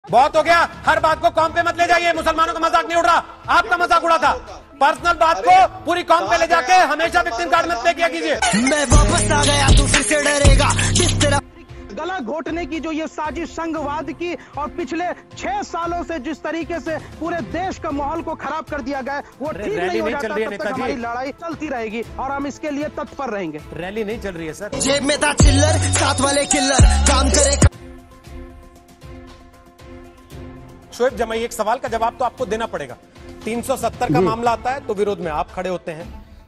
बहुत हो गया, हर बात को कौम पे मत ले जाइए। मुसलमानों का मजाक नहीं उड़ रहा, आपका मजाक उड़ा था। पर्सनल बात को पूरी कौम पे ले जाके हमेशा विक्टिम कार्ड मत प्ले किया कीजिए। मैं वापस आ गया, तू फिर से डरेगा। जिस तरह गला घोटने की जो ये साजिश संघवाद की और पिछले 6 सालों से जिस तरीके से पूरे देश का माहौल को खराब कर दिया गया, वो ठीक नहीं हो जाता। तब तक हमारी लड़ाई चलती रहेगी और हम इसके लिए तत्पर रहेंगे। रैली नहीं चल रही है सर। जेब में था चिल्लर, साथ वाले किल्लर काम करे। शोएब जमाई, एक सवाल का जवाब तो आपको देना पड़ेगा। 370 का मामला आता है तो विरोध में आप खड़े होते हैं,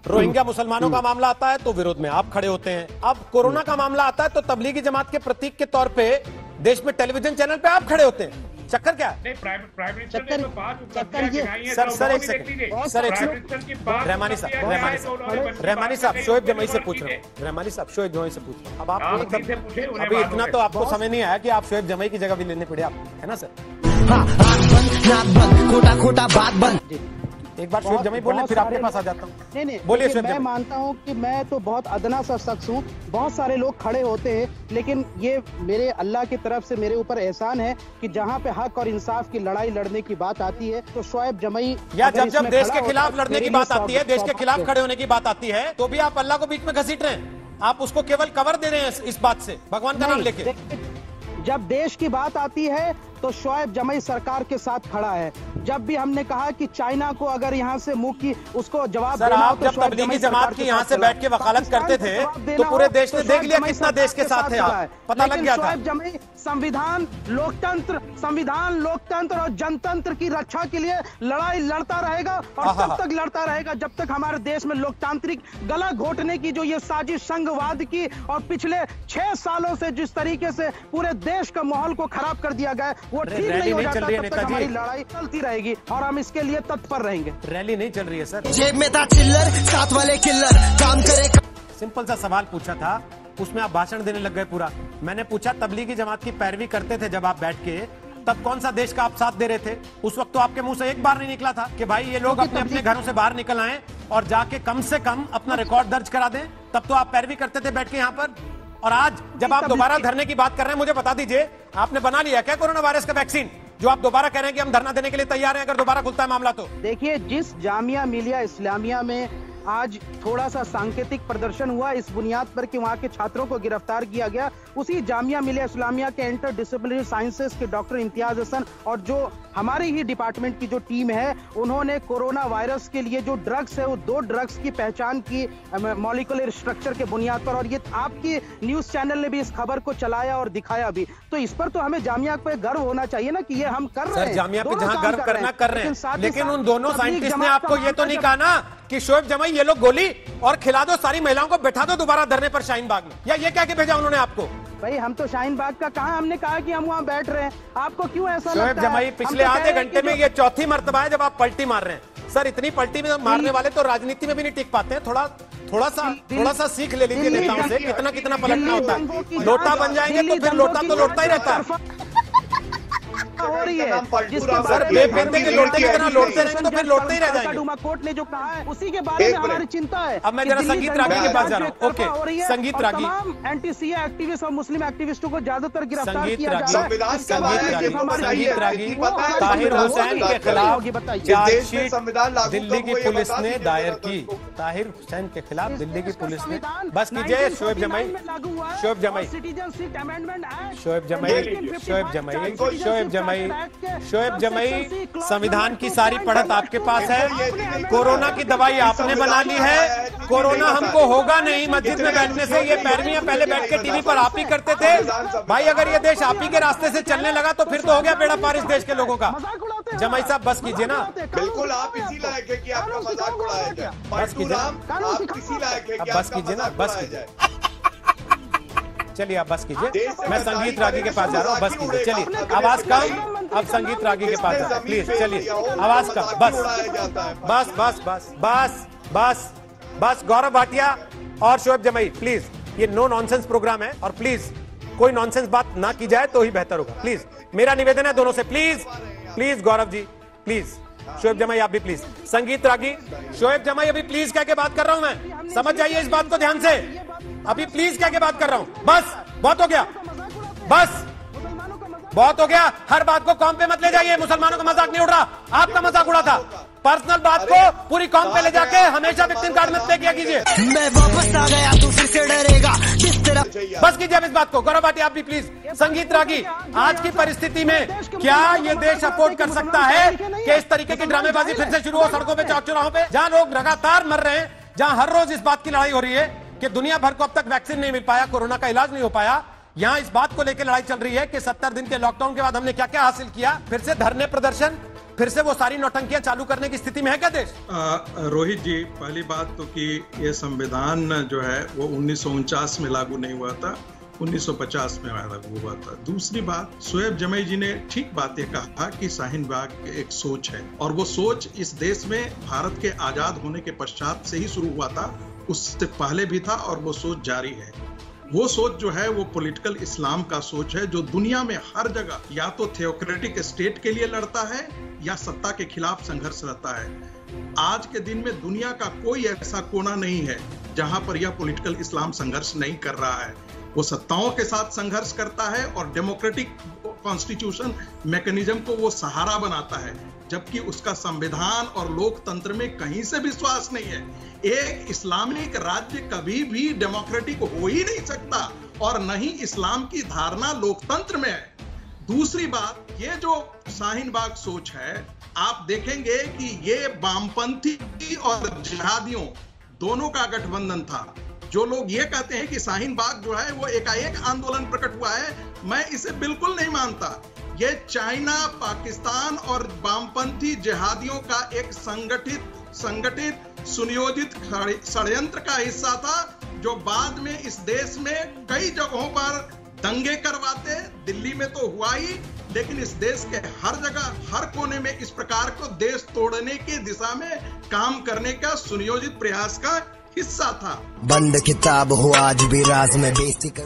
रोहिंग्या मुसलमानों का मामला आता है तो विरोध में आप खड़े होते हैं, अब कोरोना का मामला आता है तो तबलीगी जमात के प्रतीक के तौर पे देश में टेलीविजन चैनल पे आप खड़े होते हैं। चक्कर क्या है? रहमानी साहब शोएब जमाई से पूछ रहे हैं। रहमानी साहब शोएब जमाई से पूछ रहे हैं। अब आप अभी इतना तो आपको समझ नहीं आया कि आप शोएब जमाई की जगह भी लेने पड़े आपको, है ना सर? हाँ, खोटा खोटा बात बंद। एक बार शोएब जमाई बोले, फिर आपके पास आ जाता हूँ। नहीं, बोलिए शोएब मैं जमाई। मानता हूँ कि मैं तो बहुत अदना सा शख्स हूँ, बहुत सारे लोग खड़े होते हैं, लेकिन ये मेरे अल्लाह की तरफ से मेरे ऊपर एहसान है कि जहाँ पे हक और इंसाफ की लड़ाई लड़ने की बात आती है तो शोएब जमाई या जब देश के खिलाफ लड़ने की बात आती है, देश के खिलाफ खड़े होने की बात आती है, तो भी आप अल्लाह को बीच में घसीट रहे हैं। आप उसको केवल कवर दे रहे हैं इस बात से, भगवान का नाम लेके। जब देश की बात आती है तो शोएब जमाई सरकार के साथ खड़ा है। जब भी हमने कहा कि चाइना को अगर यहाँ से मुंह की उसको जवाब सर, देना, आप तो जब तबलीगी जमात की यहाँ से बैठ के वकालत करते थे तो पूरे देश ने देख लिया कितना देश के साथ है आप, पता लग गया था। शोएब जमाई संविधान लोकतंत्र और जनतंत्र की रक्षा के लिए लड़ाई लड़ता रहेगा और तब तक लड़ता रहेगा जब तक हमारे देश में लोकतांत्रिक गला घोटने की जो ये साजिश संघवाद की और पिछले 6 सालों से जिस तरीके से पूरे देश का माहौल को खराब कर दिया गया, वो ठीक नहीं हो जाता। तब तक हमारी लड़ाई चलती रहेगी और हम इसके लिए तत्पर रहेंगे। रैली नहीं चल रही है सर। जेब में था चिल्लर, साथ वाले किल्लर काम करे। सिंपल सा सवाल पूछा था, उसमें आप भाषण देने लग गए पूरा। मैंने पूछा तबलीगी जमात की पैरवी करते थे जब आप बैठ के, तब कौन सा देश का आप साथ दे रहे थे? उस वक्त तो आपके मुंह से एक बार नहीं निकला था कि भाई ये लोग अपने अपने घरों से बाहर निकल आए और जाके कम से कम अपना रिकॉर्ड दर्ज करा दें। तब तो आप पैरवी करते थे बैठ के यहाँ पर। और आज जब आप दोबारा धरने की बात कर रहे हैं, मुझे बता दीजिए, आपने बना लिया क्या कोरोना वायरस का वैक्सीन जो आप दोबारा कह रहे हैं कि हम धरना देने के लिए तैयार हैं अगर दोबारा खुलता है मामला? तो देखिए, जिस जामिया मिलिया इस्लामिया में आज थोड़ा सा सांकेतिक प्रदर्शन हुआ इस बुनियाद पर कि वहां के छात्रों को गिरफ्तार किया गया, उसी जामिया मिलिया इस्लामिया के इंटर डिसिप्लिनरी साइंसेस के डॉक्टर इम्तियाज हसन और जो हमारी ही डिपार्टमेंट की जो टीम है, उन्होंने कोरोना वायरस के लिए जो ड्रग्स है वो 2 ड्रग्स की पहचान की मॉलिक्यूलर स्ट्रक्चर के बुनियाद पर, और ये आपकी न्यूज चैनल ने भी इस खबर को चलाया और दिखाया भी। तो इस पर तो हमें जामिया पे गर्व होना चाहिए ना कि ये हम कर रहे हैं। जामिया पे जहां गर्व करना कर रहे हैं, लेकिन उन दोनों साइंटिस्ट ने आपको ये तो नहीं कहा ना कि शोएब जमाई ये लोग गोली और खिला दो सारी महिलाओं को, बैठा दो दोबारा धरने पर शाहीन बाग में, या ये क्या के भेजा उन्होंने आपको? भाई, हम तो शाहीन बाग का कहा, हमने कहा कि हम वहाँ बैठ रहे हैं। आपको क्यों ऐसा लगता है? शोएब जमाई, पिछले आधे घंटे में ये चौथी मर्तबा है जब आप पलटी मार रहे हैं। सर, इतनी पलटी में मारने वाले तो राजनीति में भी नहीं टिक पाते हैं। थोड़ा सा सीख ले लीजिए नेताओं से, कितना पलटना होता है। लोटा बन जाएंगे तो फिर लोटा तो लौटता ही रहता है। हो रही है सर, बेपेंदे के लोटे की तरह लौटते रहेंगे तो फिर लौटते ही रह जाएंगे। डूमा कोर्ट ने जो कहा है उसी के बारे में हमारी चिंता है। अब मैं जरा संगीत रागी के पास जा रहा हूँ। ओके, संगीत रागी। तमाम एंटी सीए एक्टिविस्ट और मुस्लिम एक्टिविस्टों को ज्यादातर गिरफ्तार संगीत किया जा रागी, रहा है। संगीत रागी ताहिर हुसैन के खिलाफ चार्जशीट दिल्ली की पुलिस ने दायर की। ताहिर हुसैन के खिलाफ दिल्ली की पुलिस ने, बस कीजिए शोएब जमाई, शोएब जमाई, सिटीजनशिप अमेंडमेंट एक्ट, शोएब जमाई, शोएब जमाई, शोएब जमाई, शोएब जमाई, संविधान की सारी पढ़त आपके पास है। कोरोना की दवाई आपने बना ली है। कोरोना हमको होगा नहीं मस्जिद में बैठने से, ये पैरवियां पहले बैठ के टीवी पर आप ही करते थे। भाई, अगर ये देश आप ही के रास्ते से चलने लगा तो फिर तो हो गया बेड़ा पार इस देश के लोगों का। जमाई साहब, बस कीजिए ना। बिल्कुल, आप इसी लायक है कि आपका मजाक उड़ाया जाए। बस कीजिए, आप इसी लायक है कि बस कीजिए ना, बस कीजिए। चलिए, आप बस कीजिए। मैं संगीत रागी के पास जा रहा हूँ, बस कीजिए। चलिए, आवाज कम। अब संगीत रागी के पास जा रहा हूँ, प्लीज। चलिए, आवाज कम। बस गौरव भाटिया और शोएब जमाई, प्लीज, ये नो नॉनसेंस प्रोग्राम है और प्लीज कोई नॉनसेंस बात ना की जाए तो ही बेहतर होगा। प्लीज, मेरा निवेदन है दोनों से, प्लीज गौरव जी, प्लीज। शोएब जमाई, आप भी प्लीज। संगीत रागी, शोएब जमाई, अभी प्लीज कह के बात कर रहा हूं मैं, समझ जाइए इस बात को ध्यान से। अभी प्लीज कह के बात कर रहा हूं, बस बहुत हो गया, बस बहुत हो गया, हर बात को कौम पे मत ले जाइए। मुसलमानों का मजाक नहीं उड़ रहा, आपका मजाक उड़ा था। पर्सनल बात को पूरी कौम पे ले जाके हमेशा विक्टिम कार्ड मत पे किया कीजिए। मैं वापस आ गया तू फिर से डरेगा जिस तरह। बस कीजिए अब इस बात को। गौरव भाटिया आप भी प्लीज। संगीत रागी, आज की परिस्थिति में क्या ये देश अफोर्ड कर सकता है कि इस तरीके की ड्रामेबाजी फिर से शुरू हो सड़कों पे, चौक चौराहों पे, जहां लोग लगातार मर रहे हैं, जहां हर रोज इस बात की लड़ाई हो रही है कि दुनिया भर को अब तक वैक्सीन नहीं मिल पाया, कोरोना का इलाज नहीं हो पाया। यहां इस बात को लेकर लड़ाई चल रही है कि 70 दिन के लॉकडाउन के बाद हमने क्या क्या हासिल किया। फिर से धरने प्रदर्शन, फिर से वो सारी नौटंकियां चालू करने की स्थिति में है क्या देश? रोहित जी, पहली बात तो कि ये संविधान जो है वो 1949 में लागू नहीं हुआ था, 1950 में लागू हुआ था। दूसरी बात, शोएब जमई जी ने ठीक बात ये कहा कि शाहीन बाग एक सोच है, और वो सोच इस देश में भारत के आजाद होने के पश्चात से ही शुरू हुआ था, उससे पहले भी था, और वो सोच जारी है। वो सोच जो है वो पॉलिटिकल इस्लाम का सोच है, जो दुनिया में हर जगह या तो थियोक्रेटिक स्टेट के लिए लड़ता है या सत्ता के खिलाफ संघर्ष रहता है। आज के दिन में दुनिया का कोई ऐसा कोना नहीं है जहां पर यह पॉलिटिकल इस्लाम संघर्ष नहीं कर रहा है। वो सत्ताओं के साथ संघर्ष करता है और डेमोक्रेटिक कॉन्स्टिट्यूशन मैकेनिज्म को वो सहारा बनाता है, जबकि उसका संविधान और लोकतंत्र में कहीं से विश्वास नहीं है। एक इस्लामिक राज्य कभी भी डेमोक्रेटिक हो ही नहीं सकता, और न ही इस्लाम की धारणा लोकतंत्र में है। दूसरी बात, ये जो शाहीन बाग सोच है, आप देखेंगे कि ये वामपंथी और जिहादियों दोनों का गठबंधन था। जो लोग ये कहते हैं कि शाहीन बाग जो है वो एकाएक आंदोलन प्रकट हुआ है, मैं इसे बिल्कुल नहीं मानता। ये चाइना, पाकिस्तान और वामपंथी जिहादियों का एक संगठित सुनियोजित षड्यंत्र का हिस्सा था, जो बाद में इस देश में कई जगहों पर दंगे करवाते। दिल्ली में तो हुआ ही, लेकिन इस देश के हर जगह, हर कोने में इस प्रकार को देश तोड़ने की दिशा में काम करने का सुनियोजित प्रयास का हिस्सा था। बंद किताब हो आज भी राज में बेसिक